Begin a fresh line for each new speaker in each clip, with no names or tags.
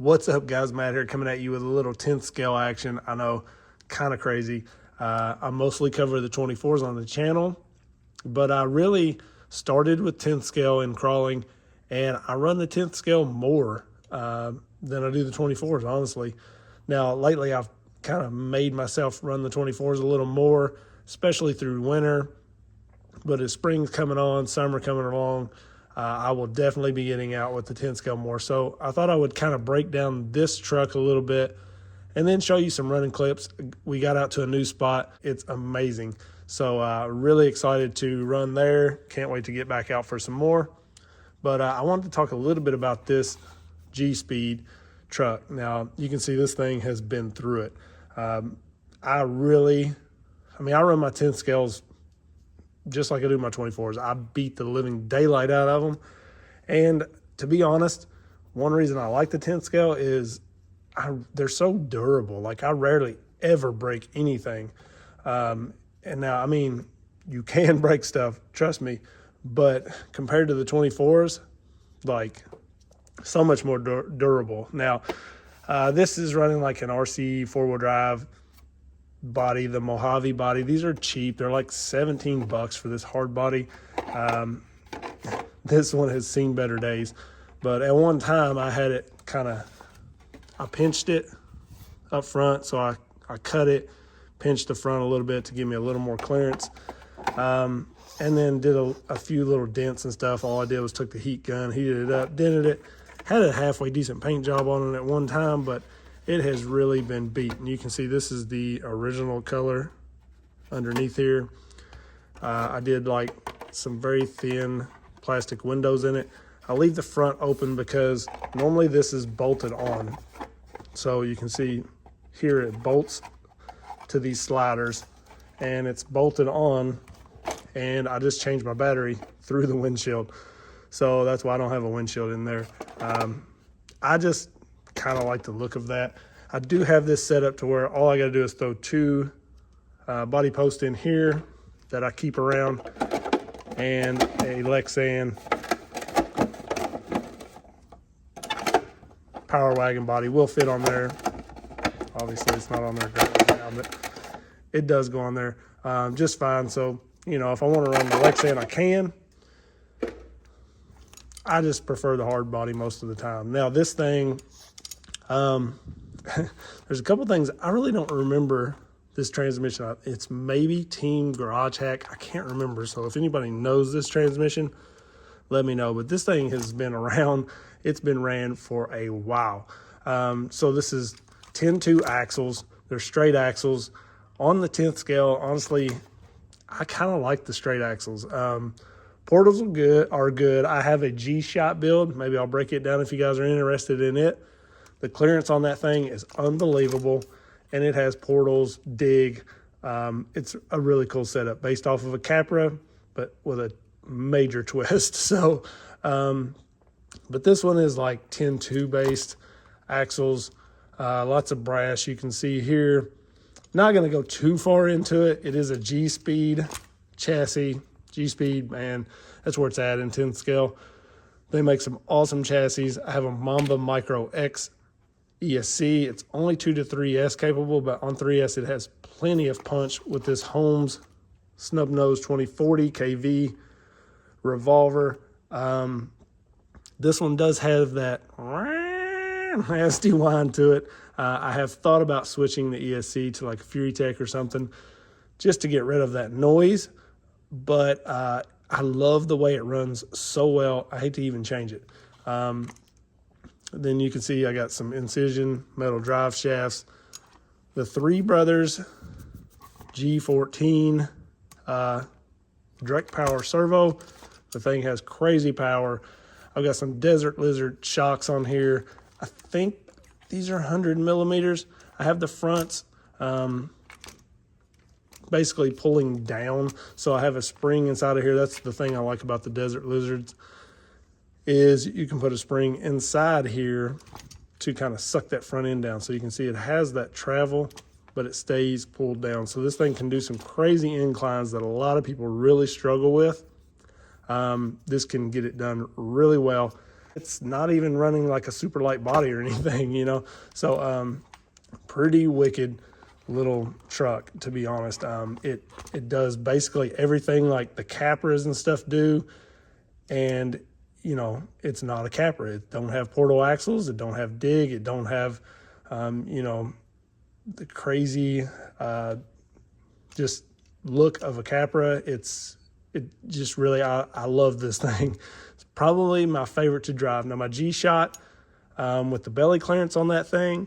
What's up, guys? Matt here, coming at you with a little 10th scale action. I know, kind of crazy. I mostly cover the 24s on the channel, but I really started with 10th scale in crawling, and I run the 10th scale more than I do the 24s, honestly. Now, lately, I've kind of made myself run the 24s a little more, especially through winter. But as spring's coming on, summer coming along, I will definitely be getting out with the 10 scale more. So I thought I would kind of break down this truck a little bit and then show you some running clips. We got out to a new spot. It's amazing. So really excited to run there. Can't wait to get back out for some more. But I wanted to talk a little bit about this Gspeed truck. Now, you can see this thing has been through it. I run my 10 scales just like I do my 24s. I beat the living daylight out of them. And to be honest, one reason I like the 10 scale is they're so durable. Like, I rarely ever break anything. And now, I mean, you can break stuff, trust me, but compared to the 24s, like, so much more durable. Now, this is running like an RC4WD drive body, the Mojave body. These are cheap. They're like $17 for this hard body. This one has seen better days, but at one time I had it I pinched it up front. So I cut it, pinched the front a little bit to give me a little more clearance. And then did a few little dents and stuff. All I did was took the heat gun, heated it up, dented it, had a halfway decent paint job on it at one time, but it has really been beat. And you can see this is the original color underneath here. I did like some very thin plastic windows in it. I leave the front open because normally this is bolted on. So you can see here it bolts to these sliders and it's bolted on, and I just changed my battery through the windshield. So that's why I don't have a windshield in there. I just kind of like the look of that. I do have this set up to where all I got to do is throw two body posts in here that I keep around, and a Lexan Power Wagon body will fit on there. Obviously it's not on there right now, but it does go on there just fine. So, you know, if I want to run the Lexan, I can. I just prefer the hard body most of the time. Now, this thing, there's a couple things. I really don't remember this transmission. It's maybe Team Garage Hack. I can't remember. So if anybody knows this transmission, let me know. But this thing has been around. It's been ran for a while. So this is 10-2 axles. They're straight axles. On the 10th scale, honestly, I kind of like the straight axles. Portals are good. I have a G-shot build. Maybe I'll break it down if you guys are interested in it. The clearance on that thing is unbelievable, and it has portals, dig. It's a really cool setup based off of a Capra, but with a major twist. So, but this one is like 10-2 based axles, lots of brass. You can see here, not going to go too far into it. It is a Gspeed chassis. Gspeed, man, that's where it's at in 10th scale. They make some awesome chassis. I have a Mamba Micro X ESC. It's only 2 to 3S capable, but on 3S it has plenty of punch with this Holmes snub nose 2040 KV revolver. This one does have that nasty whine to it. I have thought about switching the ESC to like a Furitek or something just to get rid of that noise, but I love the way it runs so well. I hate to even change it. Then you can see I got some Incision metal drive shafts. The Three Brothers G14 direct power servo. The thing has crazy power. I've got some Desert Lizard shocks on here. I think these are 100 millimeters. I have the fronts basically pulling down, so I have a spring inside of here. That's the thing I like about the Desert Lizards, is you can put a spring inside here to kind of suck that front end down. So you can see it has that travel, but it stays pulled down. So this thing can do some crazy inclines that a lot of people really struggle with. This can get it done really well. It's not even running like a super light body or anything, you know. So pretty wicked little truck, to be honest. It does basically everything like the Capras and stuff do, and you know, it's not a Capra. It don't have portal axles, it don't have dig, it don't have you know, the crazy just look of a Capra. It just really, I love this thing. It's probably my favorite to drive. Now my G-Shot with the belly clearance on that thing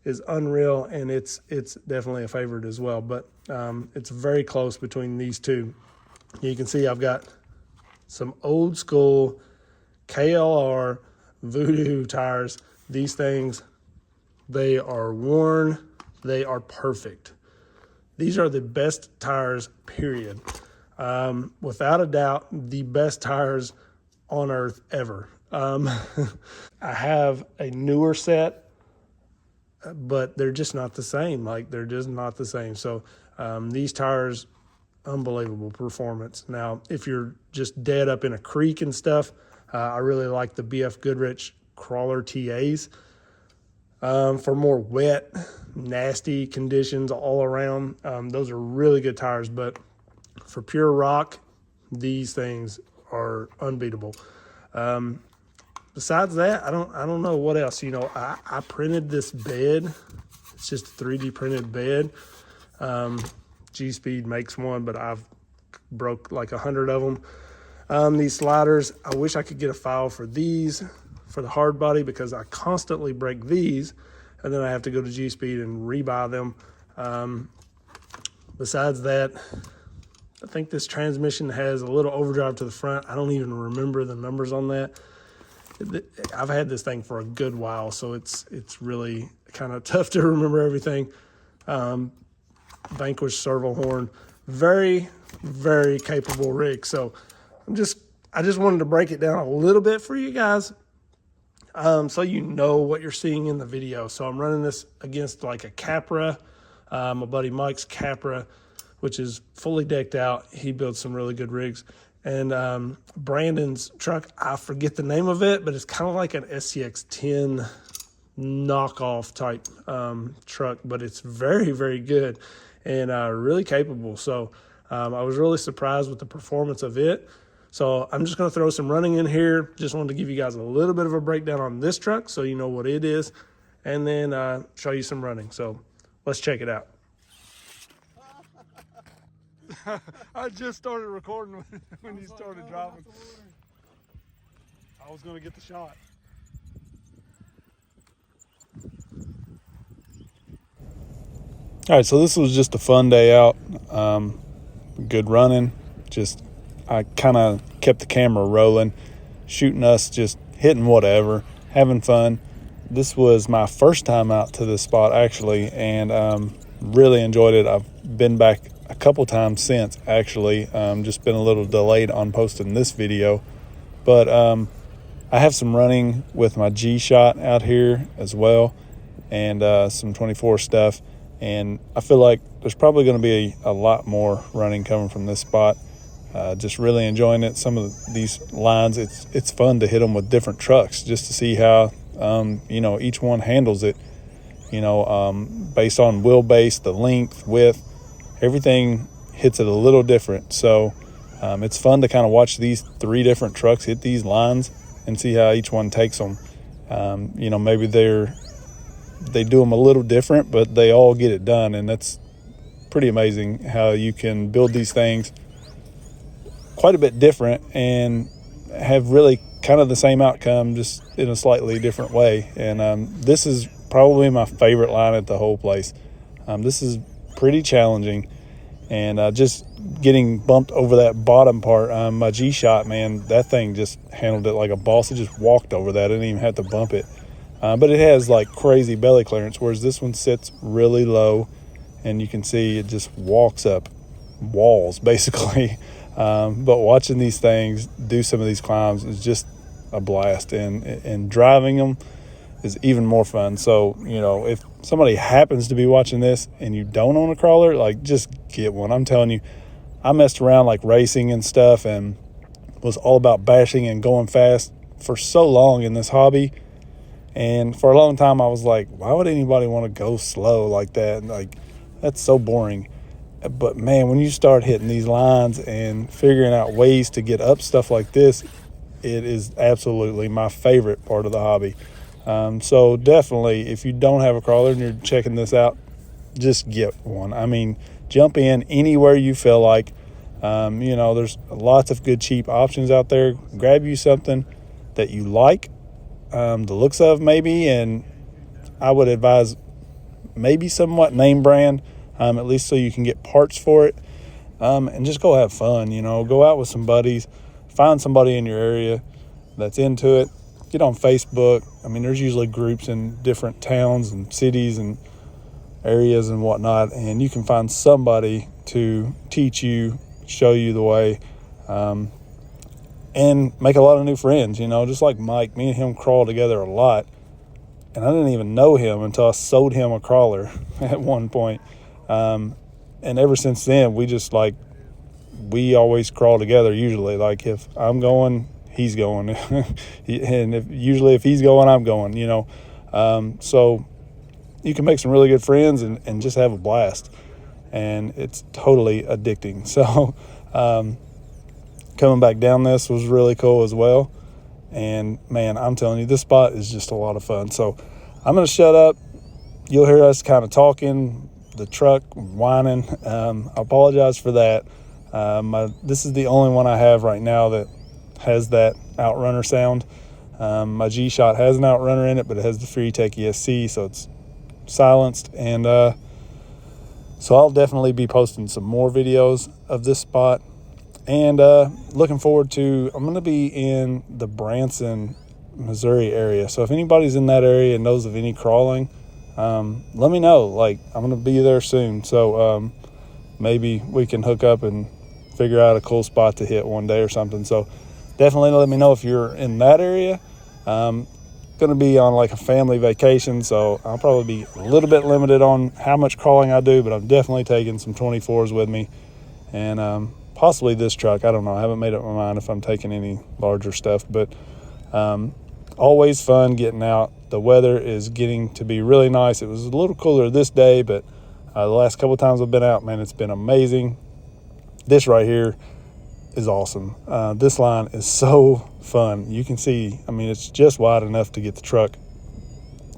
is unreal, and it's definitely a favorite as well, but it's very close between these two. You can see I've got some old school KLR Voodoo tires. These things, they are worn, they are perfect. These are the best tires, period. Without a doubt, the best tires on earth ever. I have a newer set, but they're just not the same. Like, they're just not the same. So these tires, unbelievable performance. Now, if you're just dead up in a creek and stuff, I really like the BF Goodrich Crawler TAs. For more wet, nasty conditions all around, those are really good tires. But for pure rock, these things are unbeatable. Besides that, I don't know what else. You know, I printed this bed. It's just a 3D printed bed. Gspeed makes one, but I've broke like 100 of them. These sliders, I wish I could get a file for these, for the hard body, because I constantly break these, and then I have to go to Gspeed and rebuy them. Besides that, I think this transmission has a little overdrive to the front. I don't even remember the numbers on that. I've had this thing for a good while, so it's really kind of tough to remember everything. Vanquish servo horn, very, very capable rig. So I just wanted to break it down a little bit for you guys, so you know what you're seeing in the video. So I'm running this against like a Capra, my buddy Mike's Capra, which is fully decked out. He builds some really good rigs. And Brandon's truck, I forget the name of it, but it's kind of like an SCX10 knockoff type truck, but it's very, very good and really capable. So I was really surprised with the performance of it. So I'm just going to throw some running in here. Just wanted to give you guys a little bit of a breakdown on this truck so you know what it is, and then show you some running. So let's check it out. I just started recording when you started driving. I was going to get the shot. All right, so this was just a fun day out. Good running. I kind of kept the camera rolling, shooting us, just hitting whatever, having fun. This was my first time out to this spot, actually, and really enjoyed it. I've been back a couple times since, actually. Just been a little delayed on posting this video, but I have some running with my G-Shot out here as well, and some 24 stuff, and I feel like there's probably going to be a lot more running coming from this spot. Just really enjoying it. Some of these lines, it's fun to hit them with different trucks just to see how you know, each one handles it, you know, based on wheelbase, the length, width, everything hits it a little different. So it's fun to kind of watch these three different trucks hit these lines and see how each one takes them. You know, maybe they do them a little different, but they all get it done, and that's pretty amazing how you can build these things quite a bit different and have really kind of the same outcome, just in a slightly different way. And this is probably my favorite line at the whole place. This is pretty challenging, and just getting bumped over that bottom part. My G-Shot, man, that thing just handled it like a boss. It just walked over that. I didn't even have to bump it. But it has like crazy belly clearance, whereas this one sits really low, and you can see it just walks up walls basically. But watching these things do some of these climbs is just a blast, and driving them is even more fun. So, you know, if somebody happens to be watching this and you don't own a crawler, like, just get one. I'm telling you, I messed around like racing and stuff and was all about bashing and going fast for so long in this hobby, and for a long time I was like, why would anybody want to go slow like that? Like, that's so boring. But man, when you start hitting these lines and figuring out ways to get up stuff like this, it is absolutely my favorite part of the hobby. So definitely, if you don't have a crawler and you're checking this out, just get one. I mean, jump in anywhere you feel like. You know, there's lots of good cheap options out there. Grab you something that you like, the looks of maybe, and I would advise maybe somewhat name brand, at least so you can get parts for it, and just go have fun. You know, go out with some buddies, find somebody in your area that's into it. Get on Facebook. I mean, there's usually groups in different towns and cities and areas and whatnot, and you can find somebody to teach you, show you the way, and make a lot of new friends. You know, just like Mike, me and him crawl together a lot, and I didn't even know him until I sold him a crawler at one point. And ever since then, we always crawl together usually. Like, if I'm going, he's going. And if he's going, I'm going, you know. So you can make some really good friends and just have a blast. And it's totally addicting. So coming back down this was really cool as well. And man, I'm telling you, this spot is just a lot of fun. So I'm going to shut up. You'll hear us kind of talking, the truck whining. I apologize for that. This is the only one I have right now that has that outrunner sound. My G-Shot has an outrunner in it, but it has the Furitek ESC, so it's silenced. And so I'll definitely be posting some more videos of this spot. And looking forward to, I'm going to be in the Branson, Missouri area. So if anybody's in that area and knows of any crawling, let me know. Like, I'm going to be there soon. So maybe we can hook up and figure out a cool spot to hit one day or something. So definitely let me know if you're in that area. Going to be on like a family vacation, so I'll probably be a little bit limited on how much crawling I do, but I'm definitely taking some 24s with me, and possibly this truck. I don't know. I haven't made up my mind if I'm taking any larger stuff, but always fun getting out. The weather is getting to be really nice. It was a little cooler this day, but the last couple of times I've been out, man, it's been amazing. This right here is awesome. This line is so fun. You can see, I mean, it's just wide enough to get the truck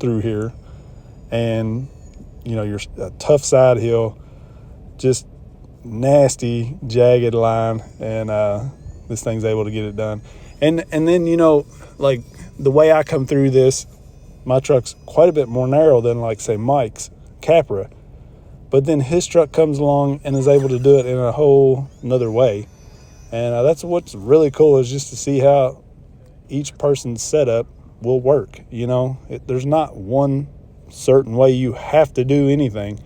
through here, and you know, you're a tough side hill, just nasty jagged line, and this thing's able to get it done. And then, you know, like the way I come through this, my truck's quite a bit more narrow than, like, say, Mike's Capra, but then his truck comes along and is able to do it in a whole another way. And that's what's really cool, is just to see how each person's setup will work. You know, there's not one certain way you have to do anything.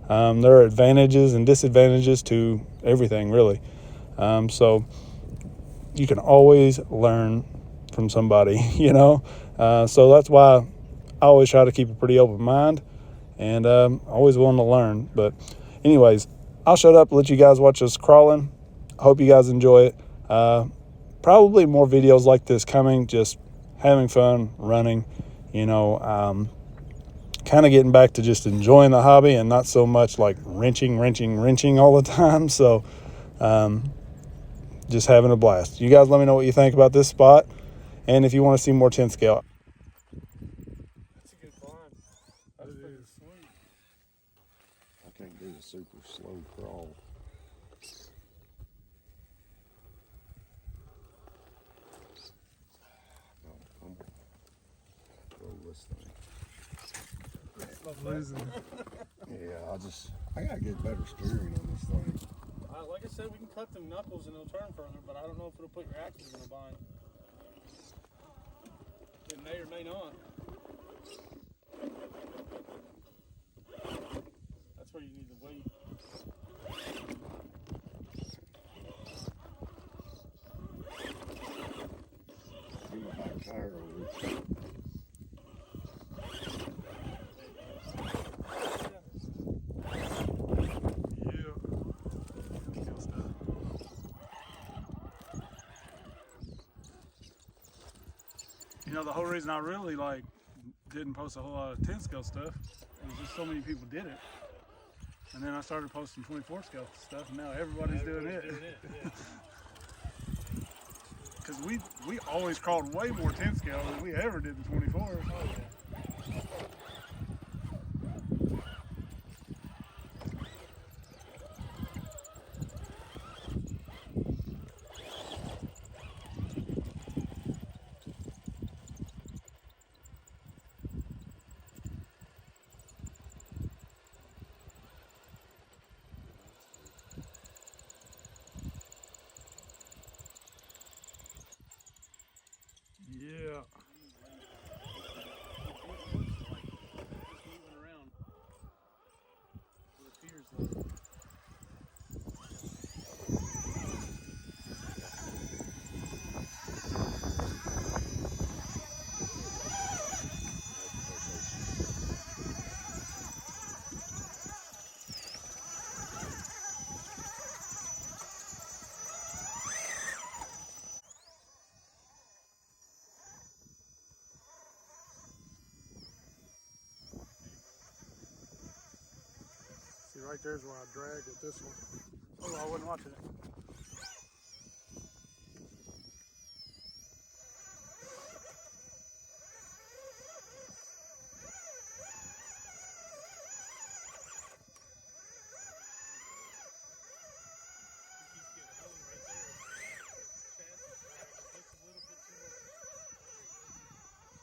There are advantages and disadvantages to everything, really. So you can always learn from somebody, you know. So that's why I always try to keep a pretty open mind, and always willing to learn. But anyways, I'll shut up and let you guys watch us crawling. I hope you guys enjoy it. Probably more videos like this coming, just having fun, running, you know, kind of getting back to just enjoying the hobby and not so much like wrenching all the time. So just having a blast. You guys let me know what you think about this spot, and if you want to see more 10 scale.
That's a good climb. That is sweet.
I can't do a super slow crawl. I'm roll this thing.
Losing.
Yeah, I gotta get better steering on this thing.
Like I said, we can cut them knuckles and it'll turn further, but I don't know if it'll put your axles in a bind. It may or may not. That's where you need the weight.
Get my back tire over.
know, the whole reason I really like didn't post a whole lot of 10 scale stuff was just so many people did it. And then I started posting 24 scale stuff, and now everybody's doing it. Because we always crawled way more 10 scale than we ever did the 24s.
Oh, yeah.
Yeah.
Just moving around. It appears like.
See, right there's where I dragged with this one. Oh, I wasn't watching it.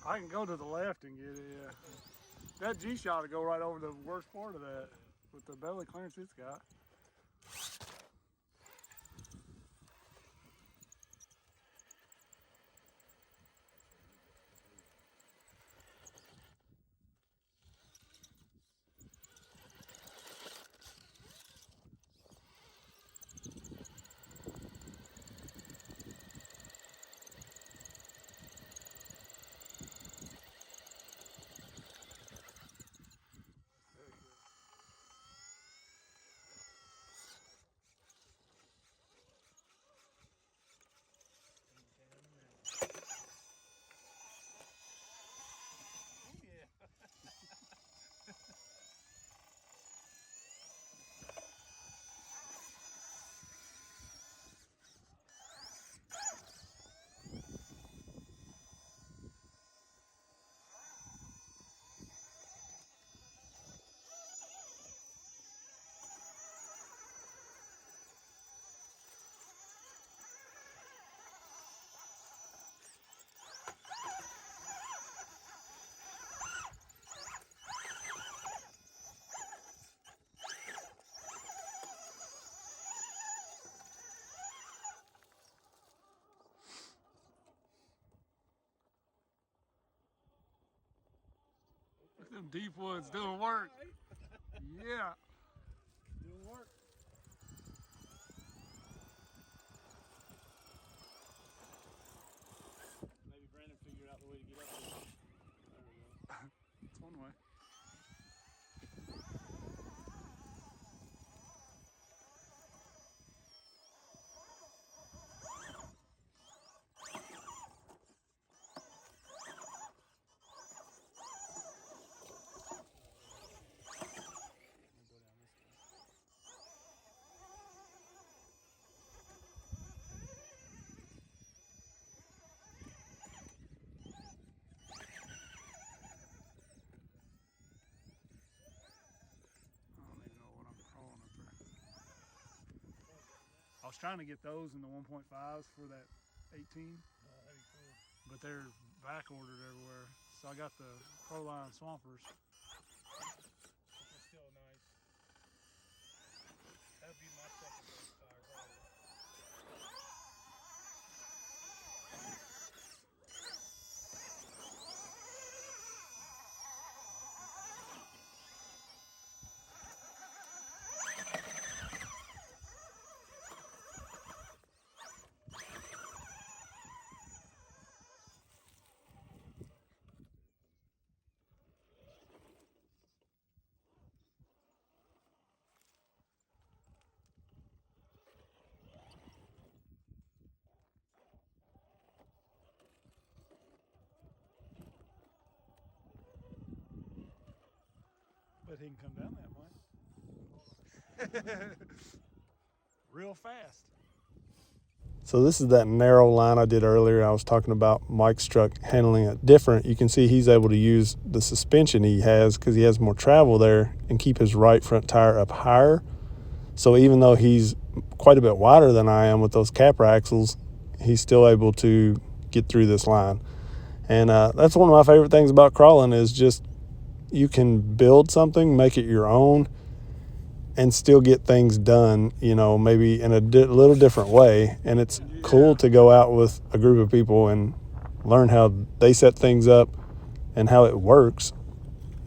I can go to the left and get it, yeah. That G-shot will go right over the worst part of that with the belly clearance it's got. Look at them deep woods doing work. Yeah.
Doing work. Maybe Brandon figured out the way to get up there. There we go.
It's one way. I was trying to get those in the 1.5s for that 18,
That'd be cool.
but they're back ordered everywhere. So I got the Proline Swampers.
It's still nice. That'd be my second best tire, probably.
but he can come down that way. Real fast.
So this is that narrow line I did earlier. I was talking about Mike's truck handling it different. You can see he's able to use the suspension he has because he has more travel there and keep his right front tire up higher. So even though he's quite a bit wider than I am with those capper axles, he's still able to get through this line. And that's one of my favorite things about crawling is just you can build something, make it your own, and still get things done, you know, maybe in a little different way. And it's cool to go out with a group of people and learn how they set things up and how it works.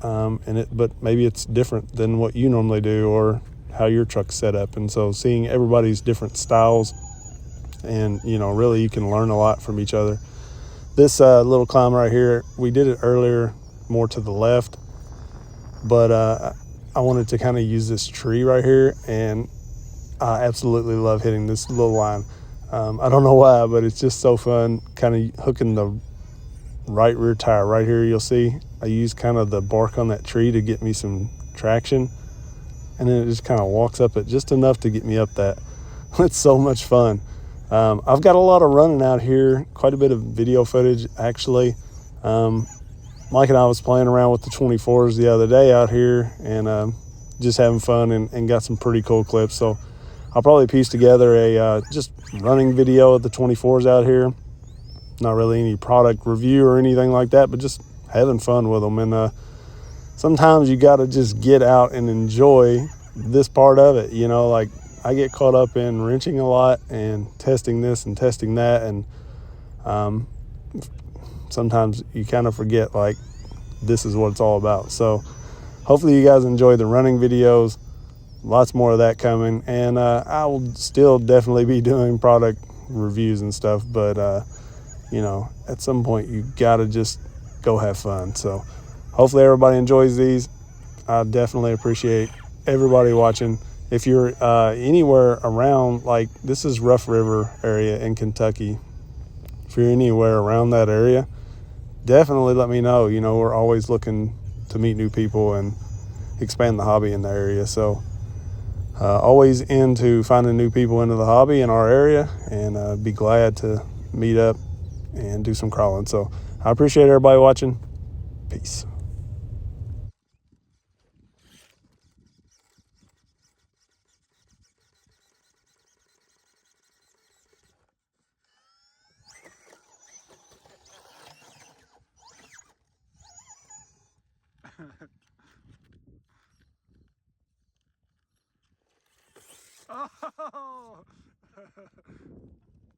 But maybe it's different than what you normally do or how your truck's set up. And so seeing everybody's different styles and, you know, really you can learn a lot from each other. This little climb right here, we did it earlier more to the left, but I wanted to kind of use this tree right here, and I absolutely love hitting this little line. I don't know why, but it's just so fun kind of hooking the right rear tire right here. You'll see I use kind of the bark on that tree to get me some traction, and then it just kind of walks up it just enough to get me up that. It's so much fun. I've got a lot of running out here, quite a bit of video footage actually. Mike and I was playing around with the 24s the other day out here and just having fun and got some pretty cool clips. So I'll probably piece together a just running video of the 24s out here. Not really any product review or anything like that, but just having fun with them. And sometimes you got to just get out and enjoy this part of it. You know, like I get caught up in wrenching a lot and testing this and testing that. And sometimes you kind of forget like this is what it's all about. So hopefully you guys enjoy the running videos. Lots more of that coming, and I will still definitely be doing product reviews and stuff, but you know, at some point you gotta just go have fun. So hopefully everybody enjoys these. I definitely appreciate everybody watching. If you're anywhere around, like this is Rough River area in Kentucky, if you're anywhere around that area, definitely let me know. You know, we're always looking to meet new people and expand the hobby in the area. So always into finding new people into the hobby in our area, and be glad to meet up and do some crawling. So I appreciate everybody watching. Peace.
Oh!